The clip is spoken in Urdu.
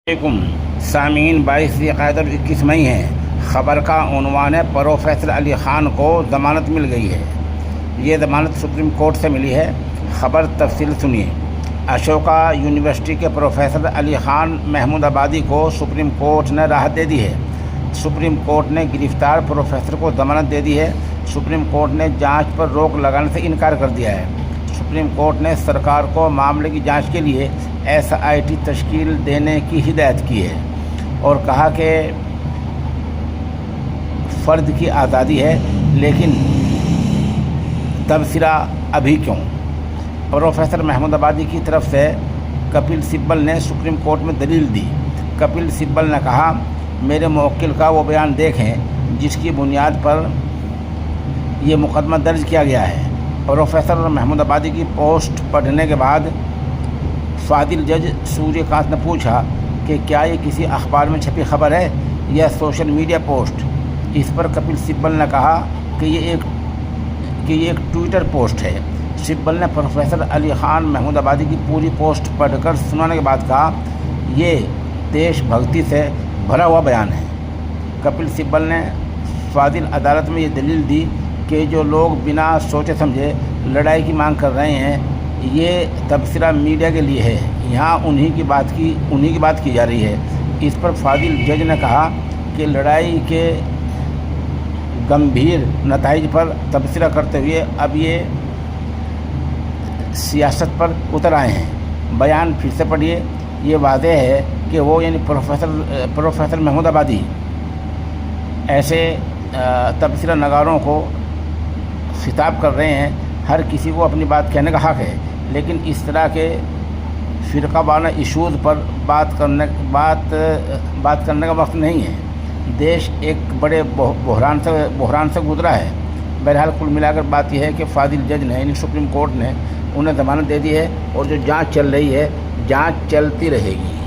علیکم سامعین 22 ذی-القعدہ 21 مئی ہے۔ خبر کا عنوان ہے پروفیسر علی خان کو ضمانت مل گئی ہے۔ یہ ضمانت سپریم کورٹ سے ملی ہے۔ خبر تفصیل سنیے۔ اشوکا یونیورسٹی کے پروفیسر علی خان محمود آبادی کو سپریم کورٹ نے راحت دے دی ہے۔ سپریم کورٹ نے گرفتار پروفیسر کو ضمانت دے دی ہے۔ سپریم کورٹ نے جانچ پر روک لگانے سے انکار کر دیا ہے۔ سپریم کورٹ نے سرکار کو معاملے کی جانچ کے لیے SIT تشکیل دینے کی ہدایت کی ہے اور کہا کہ فرد کی آزادی ہے، لیکن تبصرہ ابھی کیوں؟ پروفیسر محمود آبادی کی طرف سے کپل سبل نے سپریم کورٹ میں دلیل دی۔ کپل سبل نے کہا، میرے موکل کا وہ بیان دیکھیں جس کی بنیاد پر یہ مقدمہ درج کیا گیا ہے۔ پروفیسر محمود آبادی کی پوسٹ پڑھنے کے بعد فاضل جج سوریہ کانت نے پوچھا کہ کیا یہ کسی اخبار میں چھپی خبر ہے یا سوشل میڈیا پوسٹ؟ اس پر کپل سبل نے کہا کہ یہ ایک ٹویٹر پوسٹ ہے۔ سبل نے پروفیسر علی خان محمود آبادی کی پوری پوسٹ پڑھ کر سنانے کے بعد کہا، یہ دیش بھکتی سے بھرا ہوا بیان ہے۔ کپل سبل نے فاضل عدالت میں یہ دلیل دی کہ جو لوگ بنا سوچے سمجھے لڑائی کی مانگ کر رہے ہیں، یہ تبصرہ میڈیا کے لیے ہے، یہاں انہی کی بات کی جا رہی ہے۔ اس پر فاضل جج نے کہا کہ لڑائی کے گمبھیر نتائج پر تبصرہ کرتے ہوئے اب یہ سیاست پر اتر آئے ہیں۔ بیان پھر سے پڑھیے۔ یہ واضح ہے کہ وہ یعنی پروفیسر محمود آبادی ایسے تبصرہ نگاروں کو خطاب کر رہے ہیں۔ ہر کسی کو اپنی بات کہنے کا حق ہے، لیکن اس طرح کے فرقہ وارانہ ایشوز پر بات کرنے کا وقت نہیں ہے۔ دیش ایک بڑے بحران سے گزرا ہے۔ بہرحال کل ملا کر بات یہ ہے کہ فاضل جج نے یعنی سپریم کورٹ نے انہیں ضمانت دے دی ہے اور جو جانچ چل رہی ہے، جانچ چلتی رہے گی۔